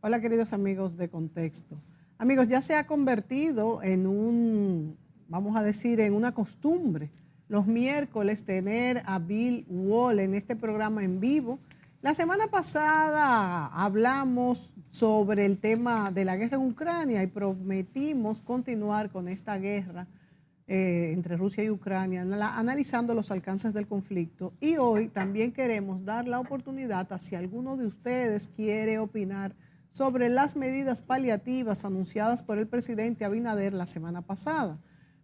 Hola queridos amigos de Contexto. Amigos, ya se ha convertido en vamos a decir, en una costumbre los miércoles tener a Bill Wall en este programa en vivo. La semana pasada hablamos sobre el tema de la guerra en Ucrania y prometimos continuar con esta guerra entre Rusia y Ucrania, analizando los alcances del conflicto. Y hoy también queremos dar la oportunidad a si alguno de ustedes quiere opinar sobre las medidas paliativas anunciadas por el presidente Abinader la semana pasada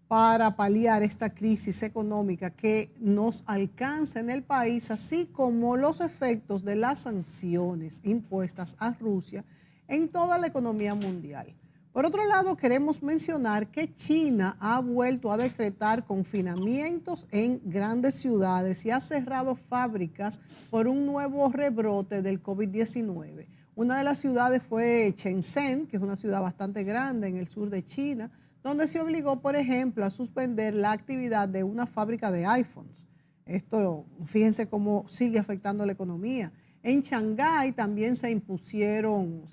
para paliar esta crisis económica que nos alcanza en el país, así como los efectos de las sanciones impuestas a Rusia en toda la economía mundial. Por otro lado, queremos mencionar que China ha vuelto a decretar confinamientos en grandes ciudades y ha cerrado fábricas por un nuevo rebrote del COVID-19. Una de las ciudades fue Shenzhen, que es una ciudad bastante grande en el sur de China, donde se obligó, por ejemplo, a suspender la actividad de una fábrica de iPhones. Esto, fíjense cómo sigue afectando la economía. En Shanghái también se impusieron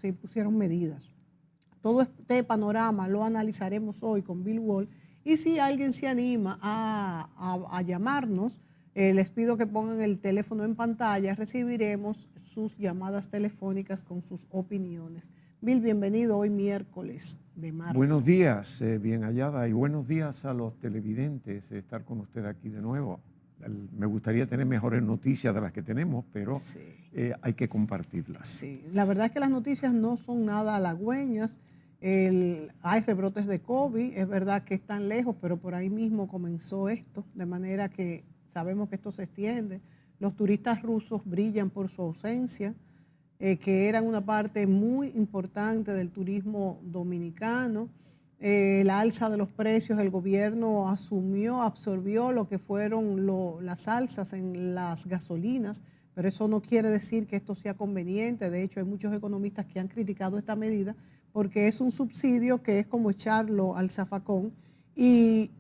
medidas. Todo este panorama lo analizaremos hoy con Bill Wall. Y si alguien se anima a llamarnos, les pido que pongan el teléfono en pantalla, recibiremos sus llamadas telefónicas con sus opiniones. Bill, bienvenido hoy miércoles de marzo. Buenos días, bien hallada, y buenos días a los televidentes, estar con usted aquí de nuevo. Me gustaría tener mejores noticias de las que tenemos, pero sí, hay que compartirlas. Sí, la verdad es que las noticias no son nada halagüeñas. Hay rebrotes de COVID, es verdad que están lejos, pero por ahí mismo comenzó esto, de manera que sabemos que esto se extiende. Los turistas rusos brillan por su ausencia, que eran una parte muy importante del turismo dominicano. La alza de los precios, el gobierno absorbió lo que fueron las alzas en las gasolinas, pero eso no quiere decir que esto sea conveniente. De hecho, hay muchos economistas que han criticado esta medida porque es un subsidio que es como echarlo al zafacón y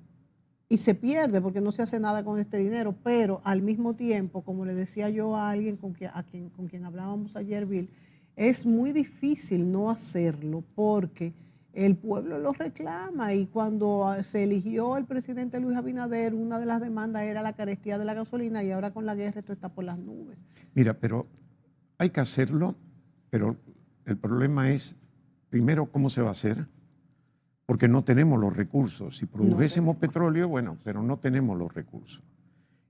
se pierde porque no se hace nada con este dinero, pero al mismo tiempo, como le decía yo a alguien con quien hablábamos ayer, Bill, es muy difícil no hacerlo porque el pueblo lo reclama y cuando se eligió el presidente Luis Abinader, una de las demandas era la carestía de la gasolina y ahora con la guerra esto está por las nubes. Mira, pero hay que hacerlo, pero el problema es, primero, ¿cómo se va a hacer? Porque no tenemos los recursos. Si produjésemos petróleo, bueno, pero no tenemos los recursos.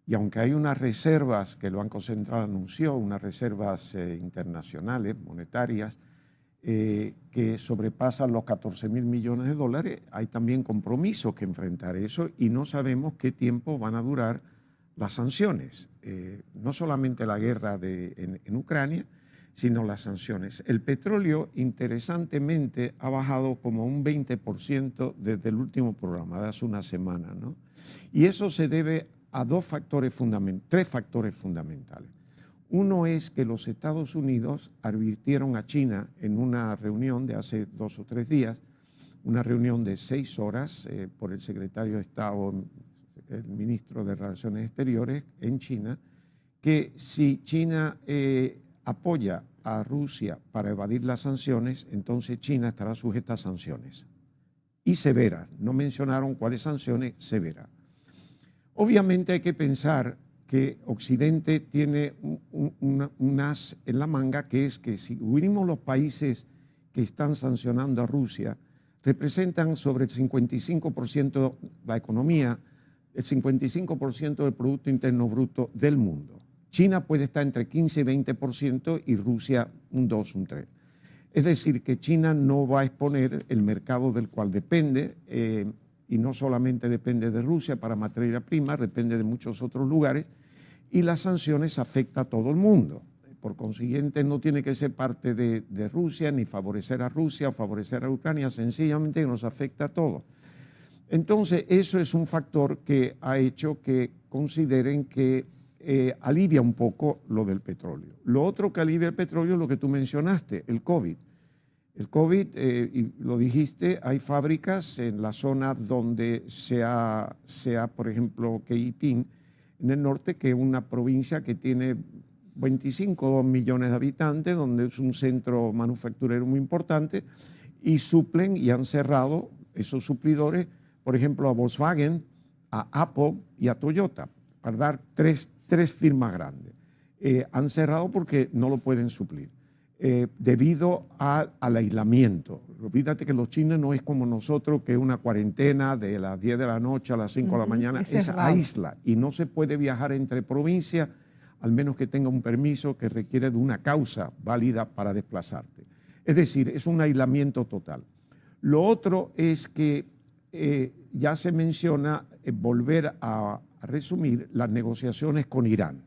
Y aunque hay unas reservas que el Banco Central anunció, unas reservas internacionales, monetarias, que sobrepasan los 14.000 millones de dólares, hay también compromisos que enfrentar eso y no sabemos qué tiempo van a durar las sanciones. No solamente la guerra en Ucrania, sino las sanciones. El petróleo, interesantemente, ha bajado como un 20% desde el último programa, de hace una semana, ¿no? Y eso se debe a tres factores fundamentales. Uno es que los Estados Unidos advirtieron a China en una reunión de hace 2 o 3 días, una reunión de 6 horas por el secretario de Estado, el ministro de Relaciones Exteriores en China, que si China apoya a Rusia para evadir las sanciones, entonces China estará sujeta a sanciones. Y severas, no mencionaron cuáles sanciones, severas. Obviamente hay que pensar que Occidente tiene un as en la manga, que es que si unimos los países que están sancionando a Rusia, representan sobre el 55% de la economía, el 55% del Producto Interno Bruto del mundo. China puede estar entre 15 y 20% y Rusia un 2, un 3. Es decir, que China no va a exponer el mercado del cual depende, y no solamente depende de Rusia para materia prima, depende de muchos otros lugares, y las sanciones afectan a todo el mundo. Por consiguiente, no tiene que ser parte de Rusia, ni favorecer a Rusia o favorecer a Ucrania, sencillamente nos afecta a todos. Entonces, eso es un factor que ha hecho que consideren que alivia un poco lo del petróleo. Lo otro que alivia el petróleo es lo que tú mencionaste, el COVID. El COVID, y lo dijiste, hay fábricas en la zona donde sea por ejemplo, Keiping, en el norte, que es una provincia que tiene 25 millones de habitantes, donde es un centro manufacturero muy importante, y suplen y han cerrado esos suplidores, por ejemplo, a Volkswagen, a Apple y a Toyota, para dar tres firmas grandes. Han cerrado porque no lo pueden suplir, debido al aislamiento. Olvídate que los chinos no es como nosotros, que es una cuarentena de las 10 de la noche a las 5 de la mañana, es aísla y no se puede viajar entre provincias, al menos que tenga un permiso que requiere de una causa válida para desplazarte. Es decir, es un aislamiento total. Lo otro es que ya se menciona volver a resumir las negociaciones con Irán,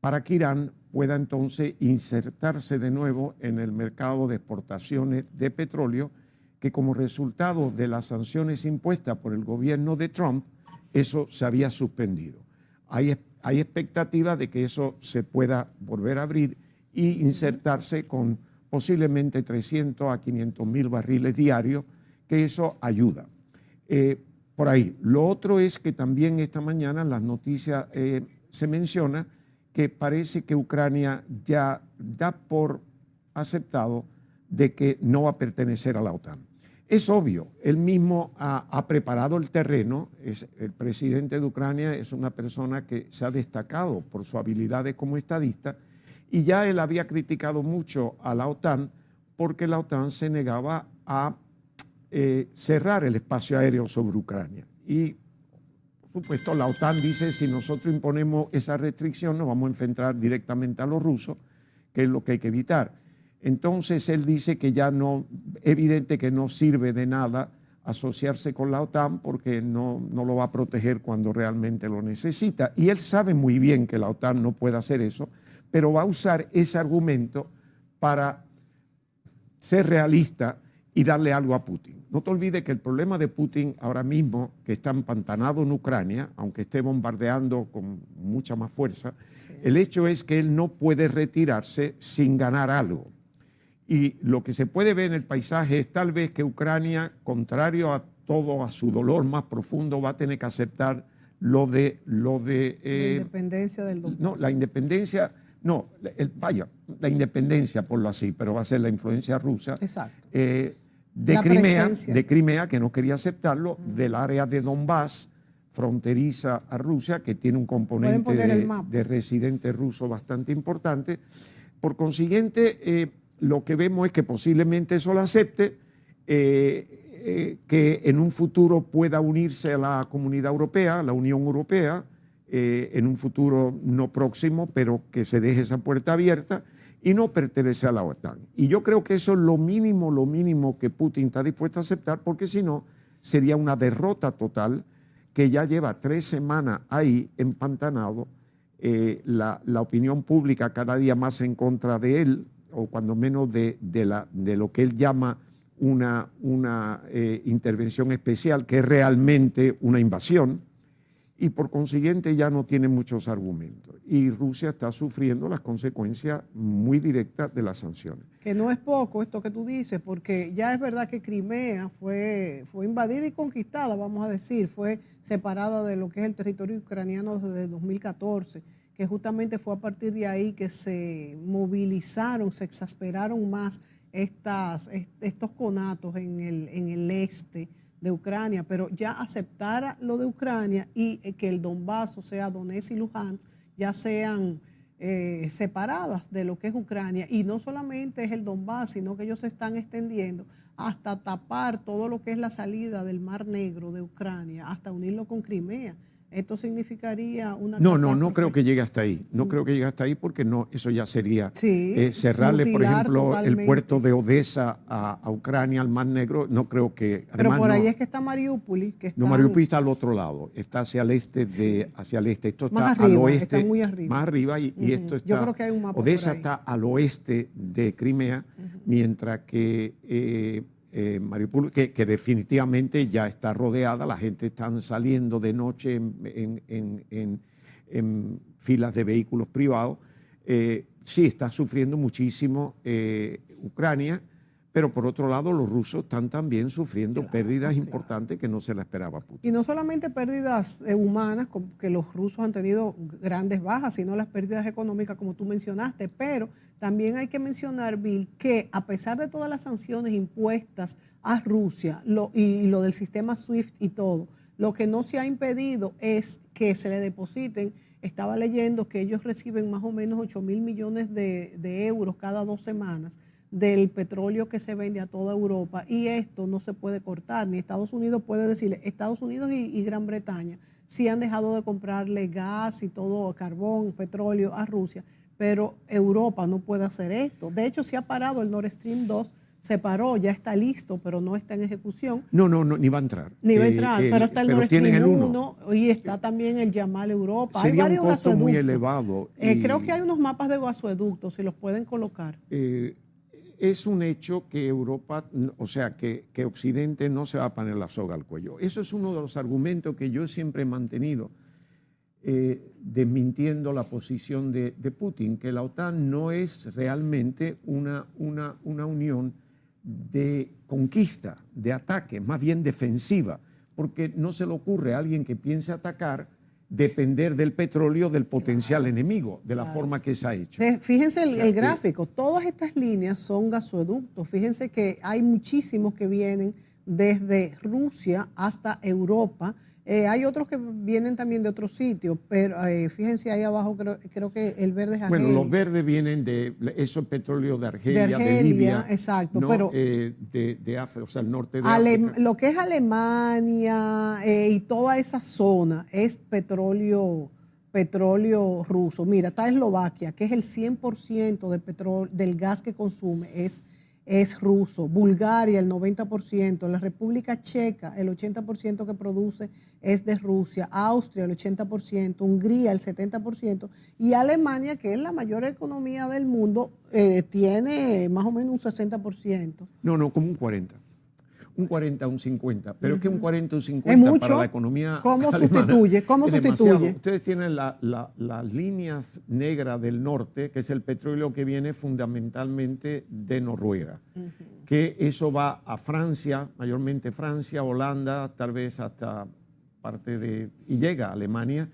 para que Irán pueda entonces insertarse de nuevo en el mercado de exportaciones de petróleo, que como resultado de las sanciones impuestas por el gobierno de Trump, eso se había suspendido. Hay expectativa de que eso se pueda volver a abrir y insertarse con posiblemente 300 a 500 mil barriles diarios, que eso ayuda. Por ahí. Lo otro es que también esta mañana en las noticias se menciona que parece que Ucrania ya da por aceptado de que no va a pertenecer a la OTAN. Es obvio, él mismo ha preparado el terreno. El presidente de Ucrania es una persona que se ha destacado por sus habilidades como estadista, y ya él había criticado mucho a la OTAN porque la OTAN se negaba a cerrar el espacio aéreo sobre Ucrania. Y por supuesto, la OTAN dice, si nosotros imponemos esa restricción, nos vamos a enfrentar directamente a los rusos, que es lo que hay que evitar. Entonces, él dice que ya no, evidente que no sirve de nada asociarse con la OTAN porque no lo va a proteger cuando realmente lo necesita. Y él sabe muy bien que la OTAN no puede hacer eso, pero va a usar ese argumento para ser realista y darle algo a Putin. No te olvides que el problema de Putin ahora mismo, que está empantanado en Ucrania, aunque esté bombardeando con mucha más fuerza, el hecho es que él no puede retirarse sin ganar algo. Y lo que se puede ver en el paisaje es tal vez que Ucrania, contrario a todo, a su dolor más profundo, va a tener que aceptar la independencia del Donbass. No, la independencia, no, la independencia, por lo así, pero va a ser la influencia rusa. Exacto. De Crimea, que no quería aceptarlo, del área de Donbass, fronteriza a Rusia, que tiene un componente de residentes rusos bastante importante. Por consiguiente, lo que vemos es que posiblemente eso lo acepte, que en un futuro pueda unirse a la Comunidad Europea, a la Unión Europea, en un futuro no próximo, pero que se deje esa puerta abierta, y no pertenece a la OTAN. Y yo creo que eso es lo mínimo que Putin está dispuesto a aceptar, porque si no, sería una derrota total, que ya lleva 3 semanas ahí empantanado, la opinión pública cada día más en contra de él, o cuando menos de lo que él llama una intervención especial, que es realmente una invasión, y por consiguiente ya no tiene muchos argumentos. Y Rusia está sufriendo las consecuencias muy directas de las sanciones. Que no es poco esto que tú dices, porque ya es verdad que Crimea fue invadida y conquistada, vamos a decir, fue separada de lo que es el territorio ucraniano desde 2014, que justamente fue a partir de ahí que se movilizaron, se exasperaron más estos conatos en el este de Ucrania, pero ya aceptara lo de Ucrania y que el Donbass, o sea, Donetsk y Luhansk, ya sean separadas de lo que es Ucrania. Y no solamente es el Donbass, sino que ellos se están extendiendo hasta tapar todo lo que es la salida del Mar Negro de Ucrania, hasta unirlo con Crimea. Esto significaría una catástrofe. No creo que llegue hasta ahí. No creo que llegue hasta ahí porque no, eso ya sería cerrarle, por ejemplo, totalmente el puerto de Odessa a Ucrania, al Mar Negro. No creo que... Pero por ahí es que está Mariupol. No, Mariupol está al otro lado. Está hacia el este. Hacia el este. Esto está más arriba, al oeste. Está muy arriba. Más arriba y esto está... Yo creo que hay un mapa Odessa por ahí. está al oeste de Crimea, mientras que... Mariupol, que definitivamente ya está rodeada, la gente está saliendo de noche en filas de vehículos privados. Sí, está sufriendo muchísimo Ucrania, Pero por otro lado, los rusos están también sufriendo pérdidas importantes que no se la esperaba Putin. Y no solamente pérdidas humanas, que los rusos han tenido grandes bajas, sino las pérdidas económicas, como tú mencionaste. Pero también hay que mencionar, Bill, que a pesar de todas las sanciones impuestas a Rusia y lo del sistema SWIFT y todo, lo que no se ha impedido es que se le depositen. Estaba leyendo que ellos reciben más o menos 8.000 millones de euros cada 2 semanas del petróleo que se vende a toda Europa, y esto no se puede cortar, ni Estados Unidos puede decirle. Estados Unidos y Gran Bretaña sí han dejado de comprarle gas y todo, carbón, petróleo a Rusia, pero Europa no puede hacer esto. De hecho, se ha parado el Nord Stream 2, se paró, ya está listo, pero no está en ejecución. No, ni va a entrar. Ni va a entrar, pero está el Nord Stream 1 y está también el Yamal Europa. Sería hay varios un costo gasoductos muy elevado. Creo que hay unos mapas de gasoductos, si los pueden colocar. Es un hecho que Europa, o sea, que Occidente no se va a poner la soga al cuello. Eso es uno de los argumentos que yo siempre he mantenido, desmintiendo la posición de Putin, que la OTAN no es realmente una unión de conquista, de ataque, más bien defensiva, porque no se le ocurre a alguien que piense atacar depender del petróleo del potencial enemigo, de la forma que se ha hecho. Fíjense el gráfico, todas estas líneas son gasoductos. Fíjense que hay muchísimos que vienen desde Rusia hasta Europa. Hay otros que vienen también de otros sitios, pero fíjense ahí abajo, creo que el verde es Argelia. Bueno, los verdes vienen de esos petróleos de Argelia, de Libia. Exacto, ¿no? Pero de África, o sea, el norte de África. Lo que es Alemania y toda esa zona es petróleo ruso. Mira, está Eslovaquia, que es el 100% del gas que consume, es ruso. Bulgaria, el 90%. La República Checa, el 80% que produce es de Rusia. Austria, el 80%. Hungría, el 70%. Y Alemania, que es la mayor economía del mundo, tiene más o menos un 60%. No, como un 40%. Un 40, un 50. Pero es que un 40, un 50 es mucho. Para la economía ¿Cómo alemana sustituye? ¿Cómo sustituye? Ustedes tienen las líneas negras del norte, que es el petróleo que viene fundamentalmente de Noruega. Que eso va a Francia, mayormente Francia, Holanda, tal vez hasta parte y llega a Alemania.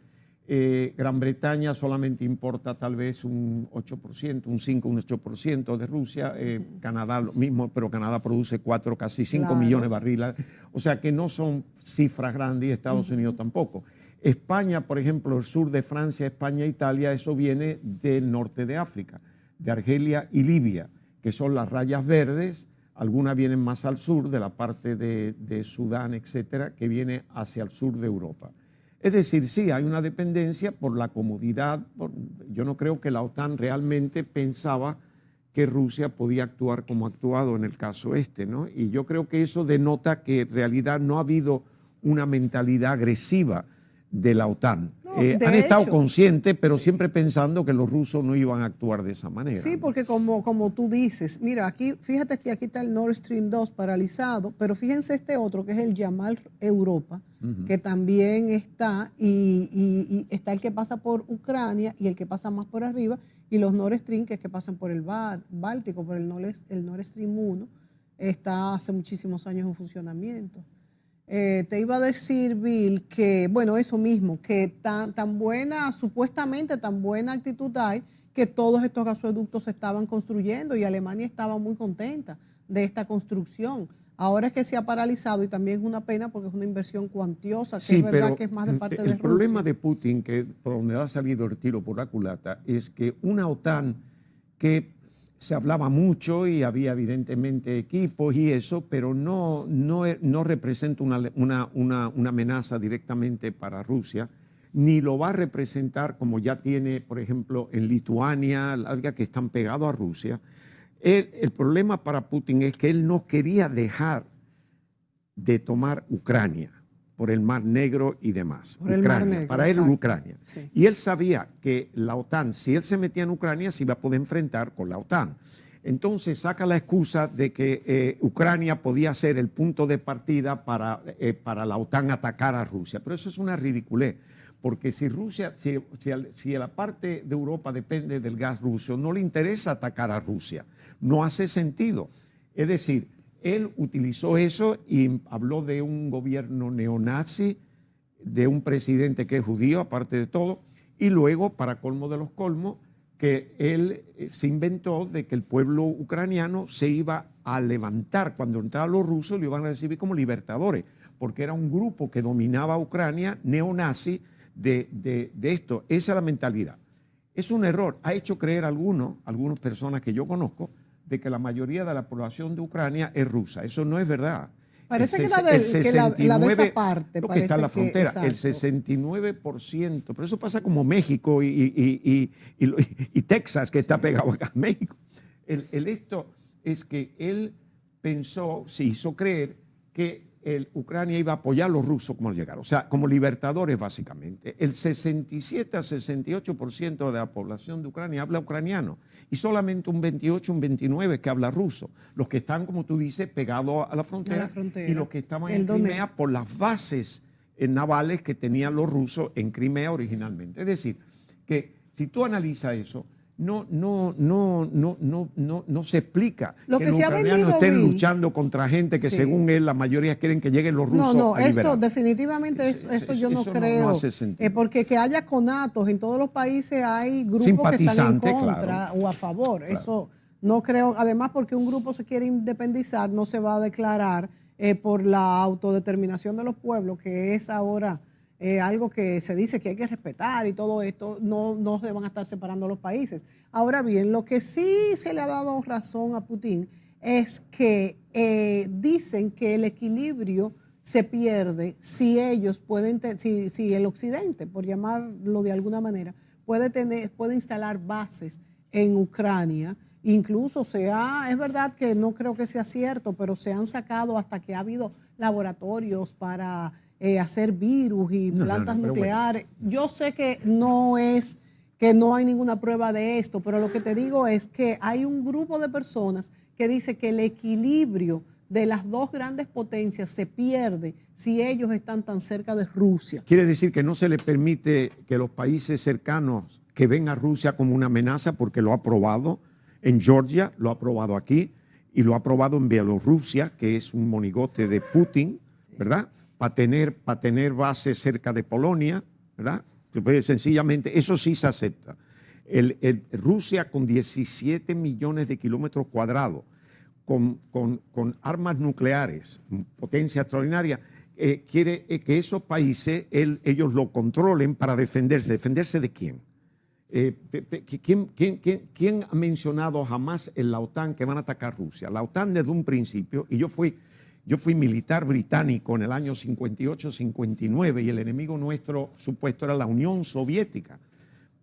Gran Bretaña solamente importa tal vez un 8%, un 5, un 8% de Rusia. Canadá lo mismo, pero Canadá produce 4, casi 5 millones de barriles. O sea que no son cifras grandes y Estados Unidos tampoco. España, por ejemplo, el sur de Francia, España, Italia, eso viene del norte de África, de Argelia y Libia, que son las rayas verdes. Algunas vienen más al sur, de la parte de Sudán, etcétera, que viene hacia el sur de Europa. Es decir, sí, hay una dependencia por la comodidad. Yo no creo que la OTAN realmente pensaba que Rusia podía actuar como ha actuado en el caso ¿no? Y yo creo que eso denota que en realidad no ha habido una mentalidad agresiva de la OTAN. Han estado conscientes, pero siempre pensando que los rusos no iban a actuar de esa manera. Sí, porque como tú dices, mira, aquí, fíjate que aquí está el Nord Stream 2 paralizado, pero fíjense este otro que es el Yamal Europa, que también está, y está el que pasa por Ucrania y el que pasa más por arriba, y los Nord Stream, que es que pasan por el Báltico, por el Nord Stream 1, está hace muchísimos años en funcionamiento. Te iba a decir, Bill, que, bueno, eso mismo, que supuestamente tan buena actitud hay, que todos estos gasoductos se estaban construyendo y Alemania estaba muy contenta de esta construcción. Ahora es que se ha paralizado y también es una pena porque es una inversión cuantiosa, que sí, es verdad que es más de parte de Rusia. El problema de Putin, que por donde ha salido el tiro por la culata, es que una OTAN que se hablaba mucho y había evidentemente equipos y eso, pero no representa una amenaza directamente para Rusia, ni lo va a representar como ya tiene, por ejemplo, en Lituania, que están pegados a Rusia. El problema para Putin es que él no quería dejar de tomar Ucrania por el Mar Negro y demás. Por el Mar Negro, para él, Ucrania. Sí. Y él sabía que la OTAN, si él se metía en Ucrania, se iba a poder enfrentar con la OTAN. Entonces saca la excusa de que Ucrania podía ser el punto de partida para la OTAN atacar a Rusia. Pero eso es una ridiculez, porque si la parte de Europa depende del gas ruso, no le interesa atacar a Rusia. No hace sentido. Es decir, él utilizó eso y habló de un gobierno neonazi, de un presidente que es judío, aparte de todo, y luego, para colmo de los colmos, que él se inventó de que el pueblo ucraniano se iba a levantar. Cuando entraban los rusos, lo iban a recibir como libertadores, porque era un grupo que dominaba Ucrania, neonazi, de esto. Esa es la mentalidad. Es un error. Ha hecho creer algunas personas que yo conozco de que la mayoría de la población de Ucrania es rusa. Eso no es verdad. Parece que la de esa parte. Lo que está en la frontera, el exacto. 69%. Pero eso pasa como México y Texas, que está pegado acá a México. Esto es que él pensó, se hizo creer que Ucrania iba a apoyar a los rusos como llegaron. O sea, como libertadores básicamente. El 67 a 68% de la población de Ucrania habla ucraniano y solamente un 28, un 29 que habla ruso. Los que están, como tú dices, pegados a la frontera y los que estaban en Crimea por las bases navales que tenían los rusos en Crimea originalmente. Es decir, que si tú analizas eso, no se explica lo que los se ha ucranianos vendido, estén Bill, luchando contra gente que sí, según él la mayoría quieren que lleguen los rusos no, a liberar. eso definitivamente eso yo no eso creo, no hace sentido. Porque que haya conatos en todos los países, hay grupos que están en contra, claro, o a favor, claro. Eso no creo, además porque un grupo se quiere independizar, no se va a declarar por la autodeterminación de los pueblos, que es ahora algo que se dice que hay que respetar y todo esto, no se van a estar separando los países. Ahora bien, lo que sí se le ha dado razón a Putin es que dicen que el equilibrio se pierde si ellos pueden, si el occidente, por llamarlo de alguna manera, puede instalar bases en Ucrania. Incluso es verdad que no creo que sea cierto, pero se han sacado hasta que ha habido laboratorios para hacer virus y plantas nucleares. Bueno. Yo sé que no hay ninguna prueba de esto, pero lo que te digo es que hay un grupo de personas que dice que el equilibrio de las dos grandes potencias se pierde si ellos están tan cerca de Rusia. Quiere decir que no se le permite que los países cercanos que ven a Rusia como una amenaza, porque lo ha probado en Georgia, lo ha probado aquí y lo ha probado en Bielorrusia, que es un monigote de Putin, ¿verdad? Para tener bases cerca de Polonia, ¿verdad? Sencillamente, eso sí se acepta. Rusia con 17 millones de kilómetros cuadrados, con armas nucleares, potencia extraordinaria, quiere que esos países ellos lo controlen para defenderse. ¿Defenderse de quién? ¿Quién ha mencionado jamás en la OTAN que van a atacar Rusia? La OTAN desde un principio, y yo fui militar británico en el año 58-59 y el enemigo nuestro supuesto era la Unión Soviética.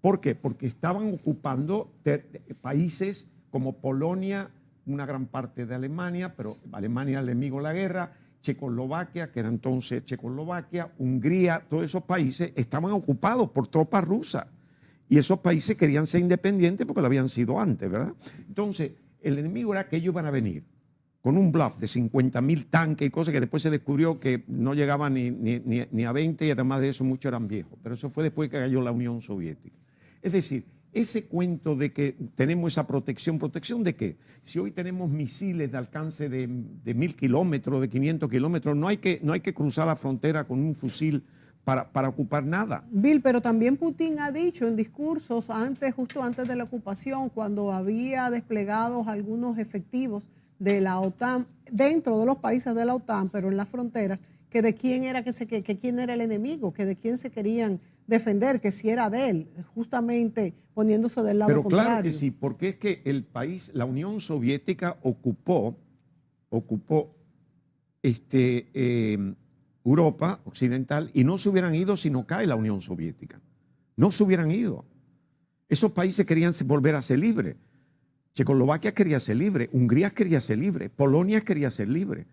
¿Por qué? Porque estaban ocupando países como Polonia, una gran parte de Alemania, pero Alemania era el enemigo de la guerra, Checoslovaquia, que era entonces Checoslovaquia, Hungría, todos esos países estaban ocupados por tropas rusas. Y esos países querían ser independientes porque lo habían sido antes, ¿verdad? Entonces, el enemigo era que ellos iban a venir con un bluff de 50.000 tanques y cosas que después se descubrió que no llegaban ni a 20 y además de eso muchos eran viejos. Pero eso fue después que cayó la Unión Soviética. Es decir, ese cuento de que tenemos esa protección, ¿protección de qué? Si hoy tenemos misiles de alcance de 1.000 kilómetros, de 500 kilómetros, no hay que cruzar la frontera con un fusil para ocupar nada. Bill, pero también Putin ha dicho en discursos justo antes de la ocupación, cuando había desplegados algunos efectivos de la OTAN dentro de los países de la OTAN, pero en las fronteras, que de quién era que quién era el enemigo, que de quién se querían defender, que si era de él, justamente poniéndose del lado contrario. Pero claro que sí, porque es que el país, la Unión Soviética ocupó Europa occidental y no se hubieran ido si no cae la Unión Soviética. No se hubieran ido. Esos países querían volver a ser libres. Checoslovaquia quería ser libre, Hungría quería ser libre, Polonia quería ser libre.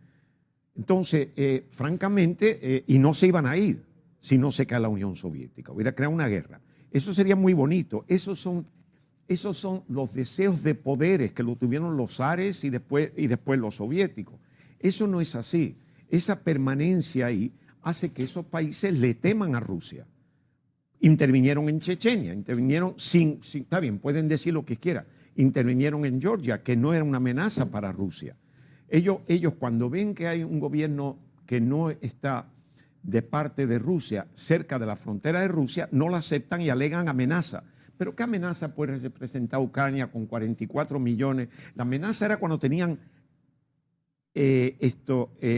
Entonces, francamente, y no se iban a ir si no se cae la Unión Soviética, hubiera creado una guerra. Eso sería muy bonito. Esos son los deseos de poderes que lo tuvieron los zares y después los soviéticos. Eso no es así. Esa permanencia ahí hace que esos países le teman a Rusia. Intervinieron en Chechenia, intervinieron está bien, pueden decir lo que quieran, intervinieron en Georgia, que no era una amenaza para Rusia. Ellos cuando ven que hay un gobierno que no está de parte de Rusia, cerca de la frontera de Rusia, no lo aceptan y alegan amenaza. Pero ¿qué amenaza puede representar Ucrania con 44 millones? La amenaza era cuando tenían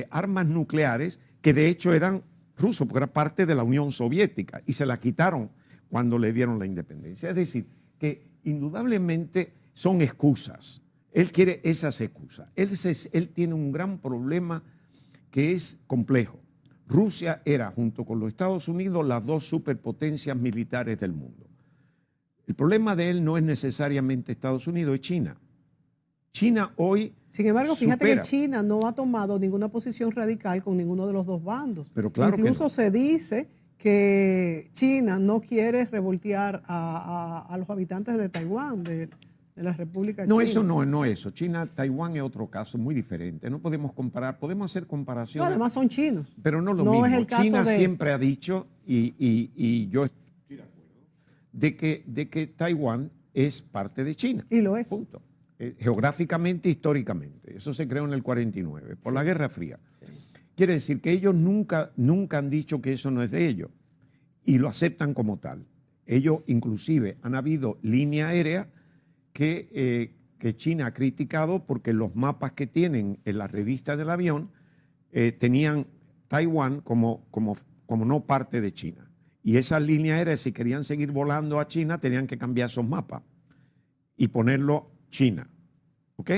armas nucleares que de hecho eran rusos, porque era parte de la Unión Soviética, y se la quitaron cuando le dieron la independencia. Es decir, que indudablemente son excusas. Él quiere esas excusas. Él tiene un gran problema que es complejo. Rusia era, junto con los Estados Unidos, las dos superpotencias militares del mundo. El problema de él no es necesariamente Estados Unidos, es China. China hoy Sin embargo, fíjate supera. que China no ha tomado ninguna posición radical con ninguno de los dos bandos. Pero claro Incluso que no. se dice que China no quiere revoltear a los habitantes de Taiwán, de la República No, China. eso no es eso. China, Taiwán es otro caso muy diferente. No podemos comparar, podemos hacer No, comparaciones. además son chinos. Pero no lo No mismo. es el caso China de- siempre ha dicho, y yo estoy de acuerdo, de que Taiwán es parte de China. Y lo es. Punto. Geográficamente, históricamente. Eso se creó en el 49, por la Guerra Fría. Quiere decir que ellos nunca han dicho que eso no es de ellos y lo aceptan como tal. Ellos inclusive han habido línea aérea que China ha criticado porque los mapas que tienen en la revista del avión tenían Taiwán como no parte de China. Y esas líneas aéreas, si querían seguir volando a China, tenían que cambiar esos mapas y ponerlo China. ¿Ok?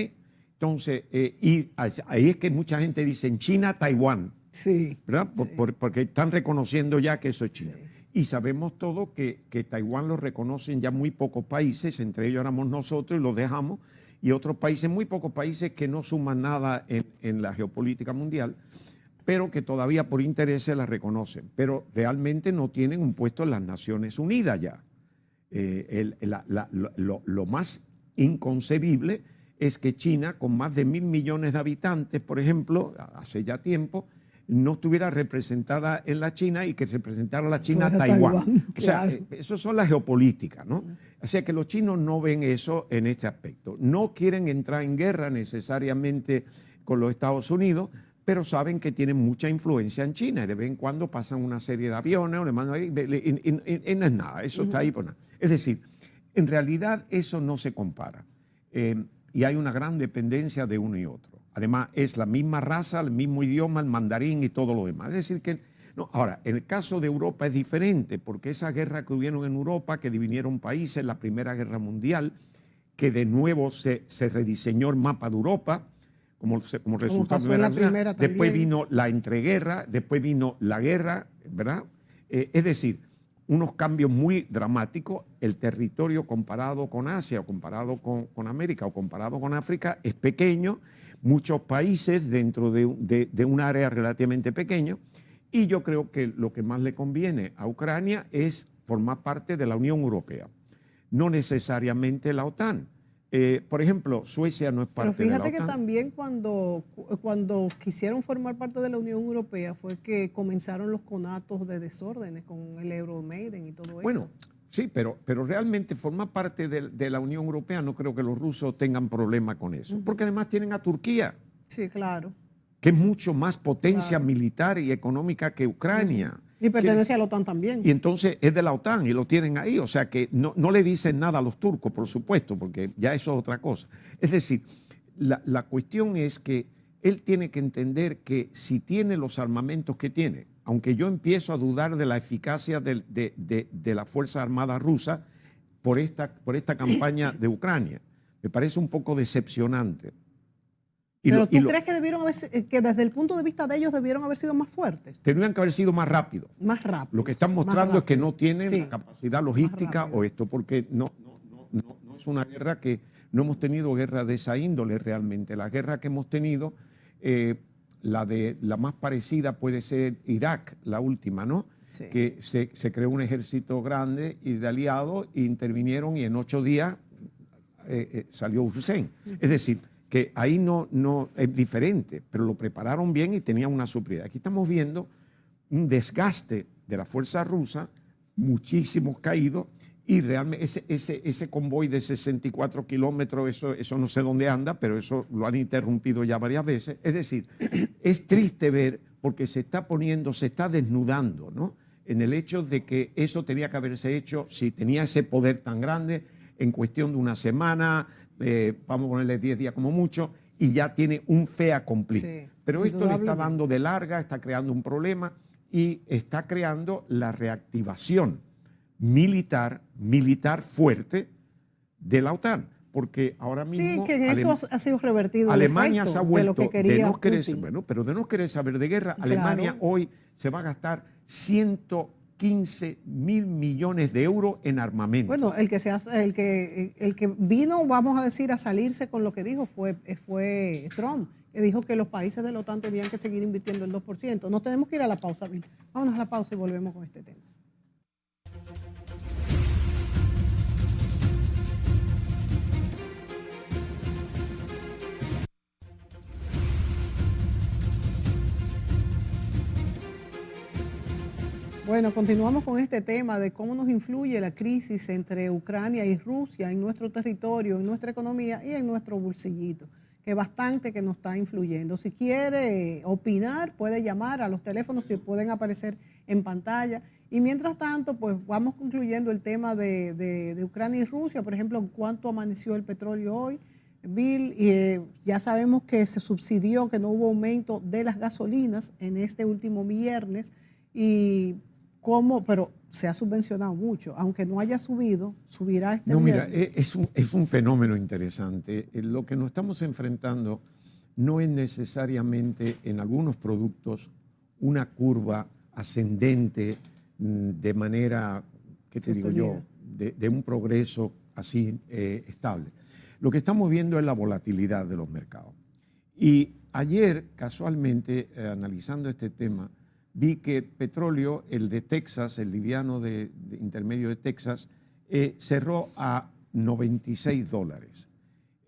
Entonces, y ahí es que mucha gente dice en China, Taiwán. Sí. ¿Verdad? Sí. Porque están reconociendo ya que eso es China. Sí. Y sabemos todos que Taiwán lo reconocen ya muy pocos países, entre ellos éramos nosotros y lo dejamos, y otros países, muy pocos países que no suman nada en la geopolítica mundial, pero que todavía por intereses la reconocen, pero realmente no tienen un puesto en las Naciones Unidas ya. Lo más inconcebible es que China, con más de 1.000 millones de habitantes, por ejemplo, hace ya tiempo, no estuviera representada en la China y que representara a la China Fuera Taiwán. Taiwán, O sea, claro. eso son las geopolíticas, ¿no? O sea que los chinos no ven eso en este aspecto. No quieren entrar en guerra necesariamente con los Estados Unidos, pero saben que tienen mucha influencia en China y de vez en cuando pasan una serie de aviones o le mandan ahí, y no es nada, eso está ahí por nada. Es decir, en realidad eso no se compara. Y hay una gran dependencia de uno y otro. Además, es la misma raza, el mismo idioma, el mandarín y todo lo demás. Es decir, que no. Ahora, en el caso de Europa es diferente, porque esa guerra que hubieron en Europa, que dividieron países, la Primera Guerra Mundial, que de nuevo se rediseñó el mapa de Europa, como resultado pasó en la primera después también. vino la entreguerra, después vino la guerra, ¿verdad? Es decir, unos cambios muy dramáticos. El territorio comparado con Asia, o comparado con América, o comparado con África, es pequeño. Muchos países dentro de un área relativamente pequeño. Y yo creo que lo que más le conviene a Ucrania es formar parte de la Unión Europea, no necesariamente la OTAN. Por ejemplo, Suecia no es parte de la OTAN. Pero fíjate que también cuando quisieron formar parte de la Unión Europea fue que comenzaron los conatos de desórdenes con el Euromaiden y todo eso. Bueno, sí, pero realmente formar parte de la Unión Europea no creo que los rusos tengan problema con eso, porque además tienen a Turquía, Sí, claro. que es mucho más potencia militar y económica que Ucrania. Y pertenece a la OTAN también. Y entonces es de la OTAN y lo tienen ahí, o sea que no le dicen nada a los turcos, por supuesto, porque ya eso es otra cosa. Es decir, la cuestión es que él tiene que entender que si tiene los armamentos que tiene, aunque yo empiezo a dudar de la eficacia de la Fuerza Armada rusa por esta campaña de Ucrania, me parece un poco decepcionante. Pero ¿tú crees que desde el punto de vista de ellos debieron haber sido más fuertes? Tendrían que haber sido más rápidos. Más rápido. Lo que están mostrando es que no tienen Sí. la capacidad logística o esto, porque no es una guerra que no hemos tenido guerra de esa índole realmente. La guerra que hemos tenido, la más parecida puede ser Irak, la última, ¿no? Sí. Que se creó un ejército grande y de aliados e intervinieron y en 8 días salió Hussein. Es decir, que ahí no es diferente, pero lo prepararon bien y tenían una superioridad. Aquí estamos viendo un desgaste de la fuerza rusa, muchísimos caídos Y realmente ese convoy de 64 kilómetros, eso no sé dónde anda, pero eso lo han interrumpido ya varias veces. Es decir, es triste ver porque se está desnudando, ¿no? En el hecho de que eso tenía que haberse hecho, si tenía ese poder tan grande, en cuestión de una semana, vamos a ponerle 10 días como mucho, y ya tiene un fait accompli. Sí, pero esto le está dando de larga, está creando un problema y está creando la reactivación militar fuerte de la OTAN, porque ahora mismo... Sí, que eso ha sido revertido. Alemania se ha vuelto de lo que quería de no querer saber de guerra. Claro. Alemania hoy se va a gastar 115 mil millones de euros en armamento. Bueno, el que vino, vamos a decir, a salirse con lo que dijo fue Trump, que dijo que los países de la OTAN tenían que seguir invirtiendo el 2%. No tenemos que ir a la pausa, Bill. Vámonos a la pausa y volvemos con este tema. Bueno, continuamos con este tema de cómo nos influye la crisis entre Ucrania y Rusia en nuestro territorio, en nuestra economía y en nuestro bolsillito, que bastante que nos está influyendo. Si quiere opinar, puede llamar a los teléfonos que pueden aparecer en pantalla. Y mientras tanto, pues vamos concluyendo el tema de Ucrania y Rusia. Por ejemplo, ¿cuánto amaneció el petróleo hoy? Bill, ya sabemos que se subsidió, que no hubo aumento de las gasolinas en este último viernes. Pero se ha subvencionado mucho, aunque no haya subido, subirá este viernes. Mira, es un fenómeno interesante. Lo que nos estamos enfrentando no es necesariamente en algunos productos una curva ascendente de manera, ¿qué te digo yo?, de un progreso así estable. Lo que estamos viendo es la volatilidad de los mercados. Y ayer, casualmente, analizando este tema, vi que el petróleo, el de Texas, el liviano de intermedio de Texas, cerró a $96.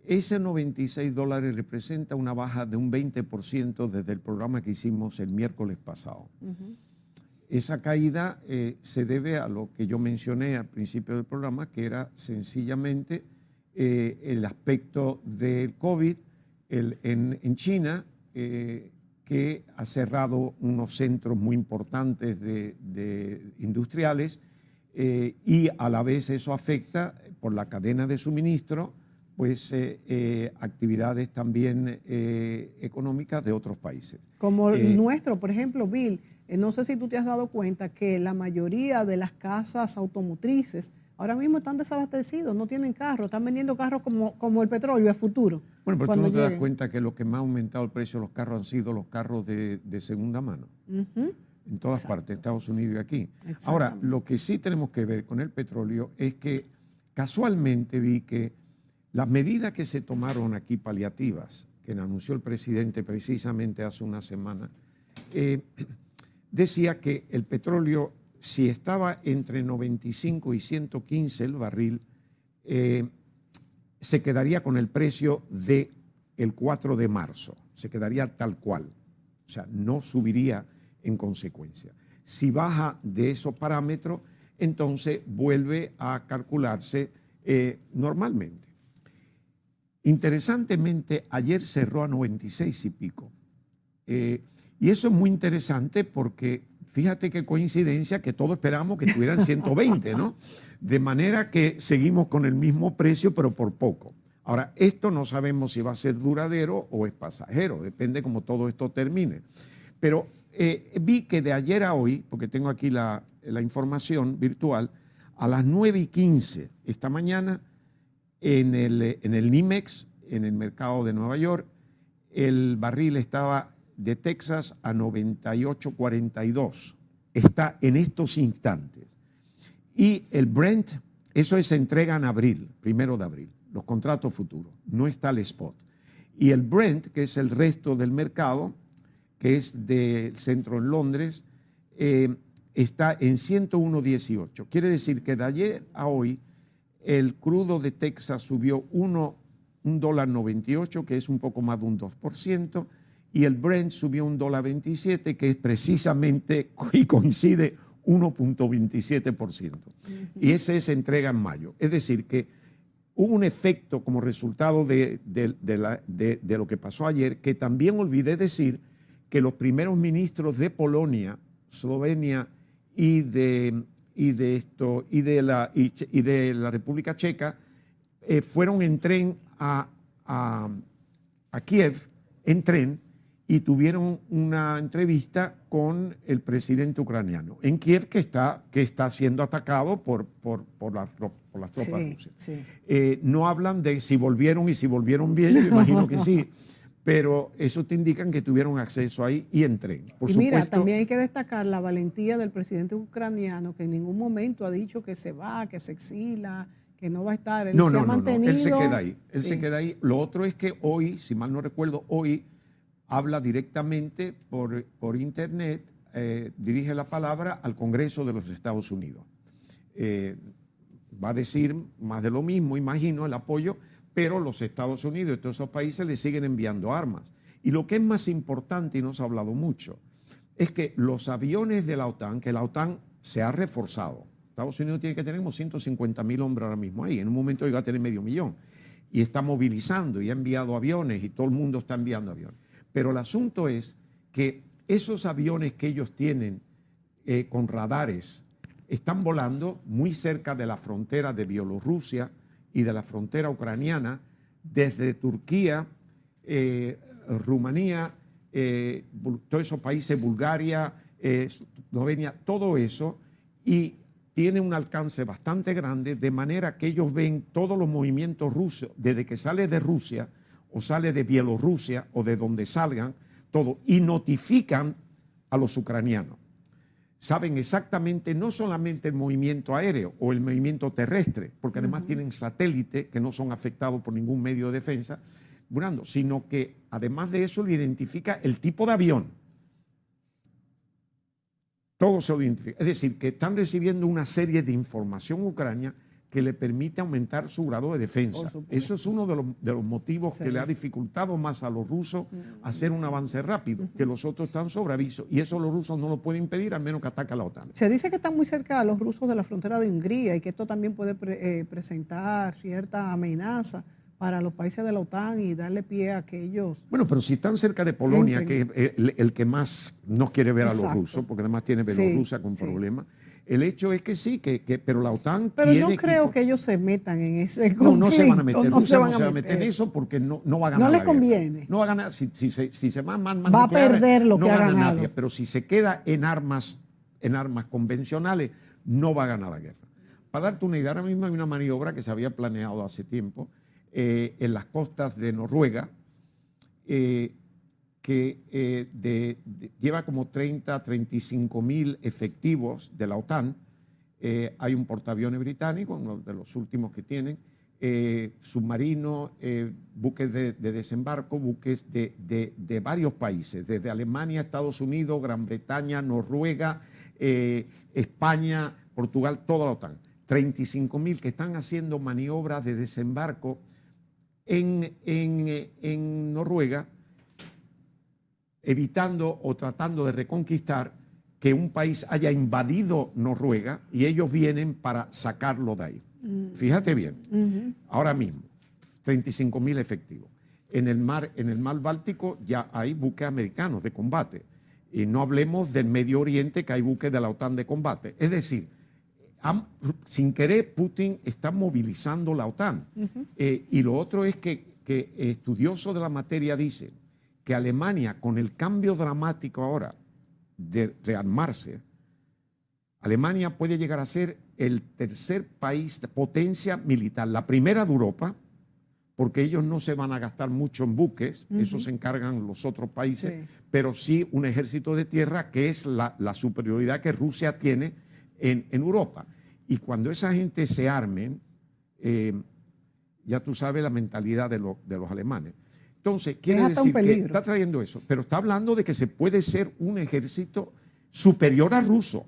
Ese $96 representa una baja de un 20% desde el programa que hicimos el miércoles pasado. Esa caída se debe a lo que yo mencioné al principio del programa, que era sencillamente el aspecto del COVID en China, que ha cerrado unos centros muy importantes de industriales y a la vez eso afecta por la cadena de suministro pues actividades también económicas de otros países. Como el nuestro, por ejemplo, Bill, no sé si tú te has dado cuenta que la mayoría de las casas automotrices ahora mismo están desabastecidos, no tienen carros, están vendiendo carros como el petróleo a futuro. Bueno, pero tú no te das cuenta que lo que más ha aumentado el precio de los carros han sido los carros de segunda mano. En todas partes, Estados Unidos y aquí. Ahora, lo que sí tenemos que ver con el petróleo es que casualmente vi que las medidas que se tomaron aquí paliativas, que anunció el presidente precisamente hace una semana, decía que el petróleo, si estaba entre 95 y 115 el barril, se quedaría con el precio del 4 de marzo, se quedaría tal cual, o sea, no subiría en consecuencia. Si baja de esos parámetros, entonces vuelve a calcularse normalmente. Interesantemente, ayer cerró a 96 y pico. Y eso es muy interesante porque fíjate qué coincidencia que todos esperamos que estuvieran 120, ¿no? De manera que seguimos con el mismo precio, pero por poco. Ahora, esto no sabemos si va a ser duradero o es pasajero, depende cómo todo esto termine. Pero vi que de ayer a hoy, porque tengo aquí la información virtual, a las 9:15 esta mañana, en el NYMEX, en el mercado de Nueva York, el barril estaba de Texas a 98.42. Está en estos instantes. Y el Brent, eso se entrega en abril, 1 de abril, los contratos futuros, no está el spot. Y el Brent, que es el resto del mercado, que es del centro en Londres, está en 101.18. Quiere decir que de ayer a hoy el crudo de Texas subió $1.98, que es un poco más de un 2%, y el Brent subió $1.27, que es precisamente y coincide 1.27%. Y esa es entrega en mayo. Es decir, que hubo un efecto como resultado de lo que pasó ayer, que también olvidé decir que los primeros ministros de Polonia, Eslovenia y de la República Checa fueron en tren a Kiev, en tren, y tuvieron una entrevista con el presidente ucraniano en Kiev, que está siendo atacado por las tropas rusas. Sí. No hablan de si volvieron y si volvieron bien, yo imagino que sí, pero eso te indican que tuvieron acceso ahí y en tren. Por mira, supuesto, también hay que destacar la valentía del presidente ucraniano, que en ningún momento ha dicho que se va, que se exila, que no va a estar. Él se ha mantenido. Él se queda ahí. Él Sí. se queda ahí. Lo otro es que hoy, si mal no recuerdo, hoy habla directamente por internet, dirige la palabra al Congreso de los Estados Unidos. Va a decir más de lo mismo, imagino, el apoyo, pero los Estados Unidos y todos esos países le siguen enviando armas. Y lo que es más importante, y no se ha hablado mucho, es que los aviones de la OTAN, que la OTAN se ha reforzado. Estados Unidos tiene que tener como 150.000 hombres ahora mismo ahí. En un momento llega a tener 500.000. Y está movilizando y ha enviado aviones y todo el mundo está enviando aviones. Pero el asunto es que esos aviones que ellos tienen con radares están volando muy cerca de la frontera de Bielorrusia y de la frontera ucraniana, desde Turquía, Rumanía, todos esos países, Bulgaria, Eslovenia, todo eso, y tiene un alcance bastante grande, de manera que ellos ven todos los movimientos rusos, desde que sale de Rusia o sale de Bielorrusia o de donde salgan, todo, y notifican a los ucranianos. Saben exactamente no solamente el movimiento aéreo o el movimiento terrestre, porque además tienen satélites que no son afectados por ningún medio de defensa, sino que además de eso le identifica el tipo de avión. Todo se lo identifica. Es decir, que están recibiendo una serie de información Ucrania que le permite aumentar su grado de defensa. Eso es uno de los motivos que le ha dificultado más a los rusos hacer un avance rápido, que los otros están sobre aviso, y eso los rusos no lo pueden impedir, al menos que ataque a la OTAN. Se dice que están muy cerca los rusos de la frontera de Hungría y que esto también puede presentar cierta amenaza para los países de la OTAN y darle pie a que ellos... Bueno, pero si están cerca de Polonia, que es el que más no quiere ver a los rusos, porque además tiene Bielorrusia con problemas. El hecho es que sí, pero la OTAN pero tiene... no creo que ellos se metan en ese No, conflicto. no se van a meter. Rusia no se va a meter en eso porque no va a ganar. No les la conviene. guerra. No va a ganar. Si se va a nucleares, perder lo que ha gana ganado. nadie. Pero si se queda en armas convencionales, no va a ganar la guerra. Para darte una idea, ahora mismo hay una maniobra que se había planeado hace tiempo en las costas de Noruega, que lleva como 35.000 efectivos de la OTAN. Hay un portaaviones británico, uno de los últimos que tienen, submarinos, buques de desembarco, buques de varios países, desde Alemania, Estados Unidos, Gran Bretaña, Noruega, España, Portugal, toda la OTAN. 35.000 que están haciendo maniobras de desembarco en Noruega, evitando o tratando de reconquistar que un país haya invadido Noruega y ellos vienen para sacarlo de ahí. Fíjate bien, ahora mismo, 35.000 efectivos. En el mar Báltico ya hay buques americanos de combate. Y no hablemos del Medio Oriente, que hay buques de la OTAN de combate. Es decir, sin querer, Putin está movilizando la OTAN. Y lo otro es que estudiosos de la materia dicen que Alemania, con el cambio dramático ahora de rearmarse, Alemania puede llegar a ser el tercer país de potencia militar, la primera de Europa, porque ellos no se van a gastar mucho en buques, eso se encargan los otros países, pero sí un ejército de tierra, que es la superioridad que Rusia tiene en Europa. Y cuando esa gente se armen, ya tú sabes la mentalidad de los alemanes. Entonces, quiere decir que está trayendo eso, pero está hablando de que se puede ser un ejército superior al ruso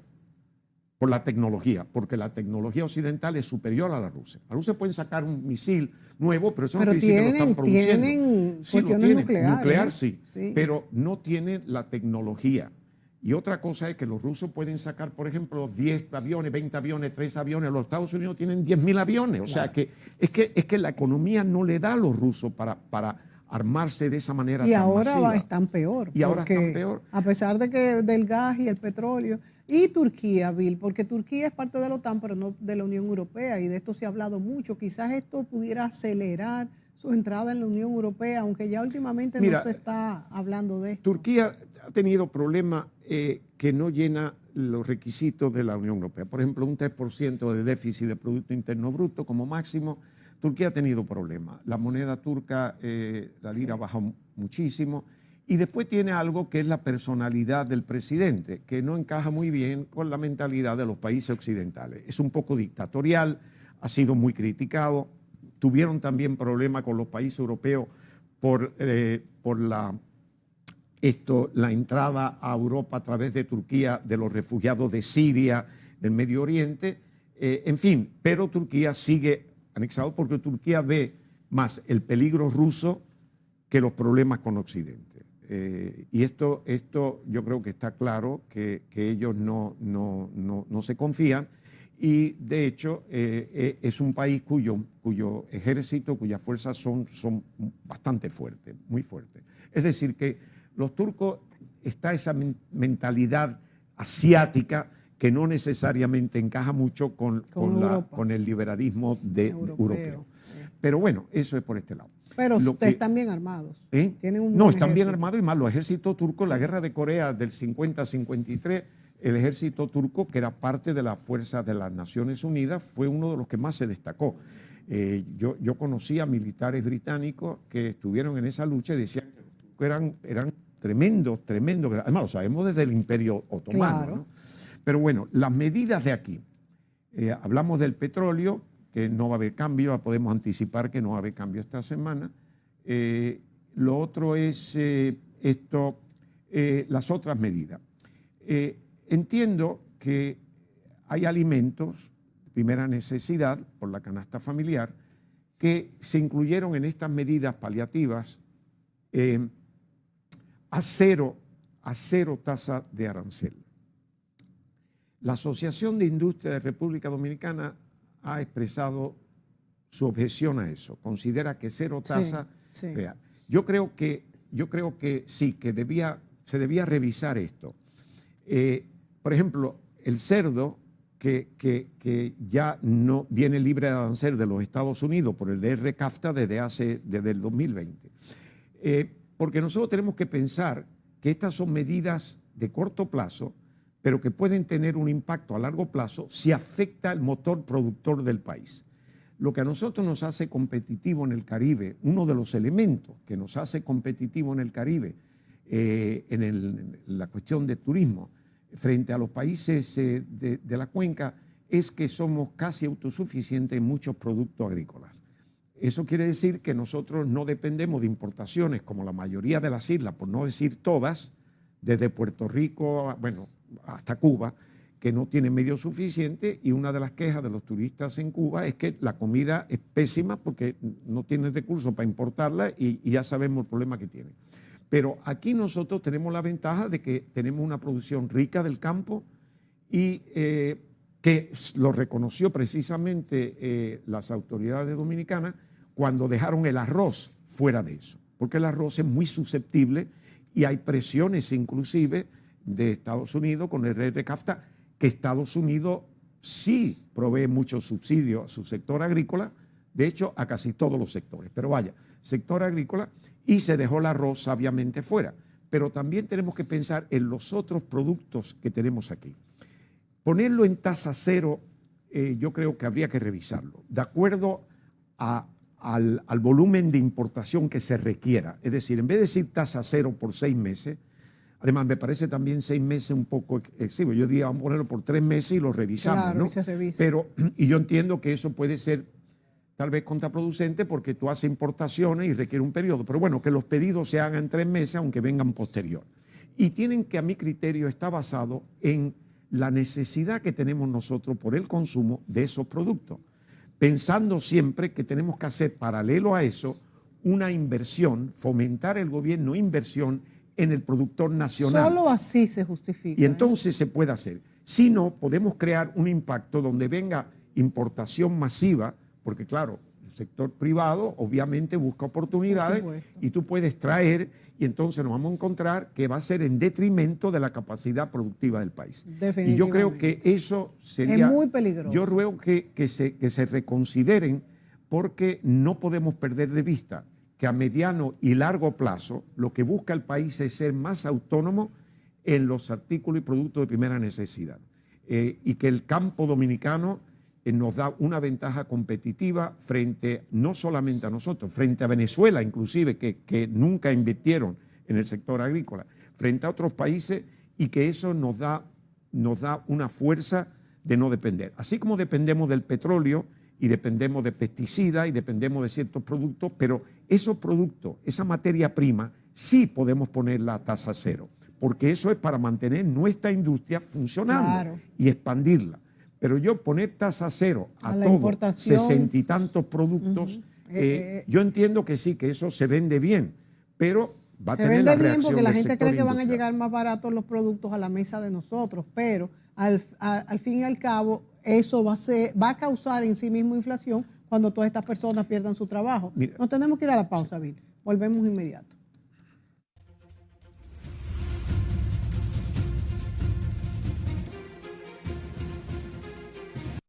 por la tecnología, porque la tecnología occidental es superior a la rusa. La rusa pueden sacar un misil nuevo, pero eso no quiere decir que lo están produciendo. Tienen sí, cuestiones nucleares. Nuclear sí, pero no tienen la tecnología Y otra cosa es que los rusos pueden sacar, por ejemplo, 10 aviones, 20 aviones, 3 aviones. Los Estados Unidos tienen 10.000 aviones. O sea, que es que la economía no le da a los rusos para armarse de esa manera y tan ahora masiva. están peor. Y ahora están peor. A pesar de que del gas y el petróleo. Y Turquía, Bill, porque Turquía es parte de la OTAN, pero no de la Unión Europea, y de esto se ha hablado mucho. Quizás esto pudiera acelerar su entrada en la Unión Europea, aunque ya últimamente no se está hablando de esto. Turquía ha tenido problemas que no llena los requisitos de la Unión Europea. Por ejemplo, un 3% de déficit de Producto Interno Bruto como máximo. Turquía ha tenido problemas. La moneda turca, la lira, bajó muchísimo. Y después tiene algo que es la personalidad del presidente, que no encaja muy bien con la mentalidad de los países occidentales. Es un poco dictatorial, ha sido muy criticado. Tuvieron también problemas con los países europeos por la entrada a Europa a través de Turquía de los refugiados de Siria, del Medio Oriente. En fin, pero Turquía sigue anexado porque Turquía ve más el peligro ruso que los problemas con Occidente. Y esto yo creo que está claro que ellos no se confían. Y de hecho es un país cuyo ejército, cuyas fuerzas son bastante fuertes, muy fuertes. Es decir, que los turcos, está esa mentalidad asiática que no necesariamente encaja mucho con el liberalismo europeo. Pero bueno, eso es por este lado. Pero ustedes están bien armados. Tienen un no, están bien armados y más. Los ejércitos turcos, la guerra de Corea del 50-53, el ejército turco, que era parte de la fuerza de las Naciones Unidas, fue uno de los que más se destacó. Yo conocí a militares británicos que estuvieron en esa lucha y decían que los turcos eran tremendos. Además, lo sabemos desde el Imperio Otomano. Claro. ¿No? Pero bueno, las medidas de aquí. Hablamos del petróleo, que no va a haber cambio, ya podemos anticipar que no va a haber cambio esta semana. Lo otro es las otras medidas. Entiendo que hay alimentos de primera necesidad por la canasta familiar que se incluyeron en estas medidas paliativas a cero tasa de arancel. La Asociación de Industria de República Dominicana ha expresado su objeción a eso. Considera que cero tasa real. Yo creo que sí, que se debía revisar esto. Por ejemplo, el cerdo que ya no viene libre de arancel de los Estados Unidos por el DR-CAFTA desde el 2020. Porque nosotros tenemos que pensar que estas son medidas de corto plazo, pero que pueden tener un impacto a largo plazo si afecta el motor productor del país. Lo que a nosotros nos hace competitivo en el Caribe, uno de los elementos que nos hace competitivo en el Caribe, en la cuestión de turismo, frente a los países de la cuenca, es que somos casi autosuficientes en muchos productos agrícolas. Eso quiere decir que nosotros no dependemos de importaciones como la mayoría de las islas, por no decir todas, desde Puerto Rico, bueno, hasta Cuba, que no tienen medio suficiente, y una de las quejas de los turistas en Cuba es que la comida es pésima porque no tienen recursos para importarla y ya sabemos el problema que tienen. Pero aquí nosotros tenemos la ventaja de que tenemos una producción rica del campo y que lo reconoció precisamente las autoridades dominicanas cuando dejaron el arroz fuera de eso, porque el arroz es muy susceptible y hay presiones inclusive de Estados Unidos con el DR-CAFTA, que Estados Unidos sí provee muchos subsidios a su sector agrícola, de hecho a casi todos los sectores, pero vaya, sector agrícola, y se dejó el arroz sabiamente fuera. Pero también tenemos que pensar en los otros productos que tenemos aquí. Ponerlo en tasa cero, yo creo que habría que revisarlo, de acuerdo al volumen de importación que se requiera. Es decir, en vez de decir tasa cero por 6 meses, además me parece también 6 meses un poco excesivo. Yo diría, vamos a ponerlo por 3 meses y lo revisamos, claro, ¿no? Y se revisa. Pero, y yo entiendo que eso puede ser tal vez contraproducente porque tú haces importaciones y requiere un periodo. Pero bueno, que los pedidos se hagan en 3 meses, aunque vengan posterior. Y tienen que, a mi criterio, está basado en la necesidad que tenemos nosotros por el consumo de esos productos. Pensando siempre que tenemos que hacer, paralelo a eso, una inversión, fomentar el gobierno inversión en el productor nacional. Solo así se justifica. Y entonces se puede hacer. Si no, podemos crear un impacto donde venga importación masiva, porque claro, el sector privado obviamente busca oportunidades y tú puedes traer y entonces nos vamos a encontrar que va a ser en detrimento de la capacidad productiva del país. Y yo creo que eso sería... Es muy peligroso. Yo ruego que se reconsideren porque no podemos perder de vista que a mediano y largo plazo lo que busca el país es ser más autónomo en los artículos y productos de primera necesidad. Y que el campo dominicano nos da una ventaja competitiva frente no solamente a nosotros, frente a Venezuela inclusive, que nunca invirtieron en el sector agrícola, frente a otros países y que eso nos da una fuerza de no depender. Así como dependemos del petróleo y dependemos de pesticidas y dependemos de ciertos productos, pero esos productos, esa materia prima, sí podemos ponerla a tasa cero, porque eso es para mantener nuestra industria funcionando y expandirla. Pero yo poner tasa cero a todos 60 y tantos productos, yo entiendo que sí, que eso se vende bien, pero va a tener la reacción del sector industrial. Se vende bien porque la gente cree que van a llegar más baratos los productos a la mesa de nosotros, pero al fin y al cabo eso va a causar en sí mismo inflación cuando todas estas personas pierdan su trabajo. Mira, nos tenemos que ir a la pausa, Bill. Volvemos inmediato.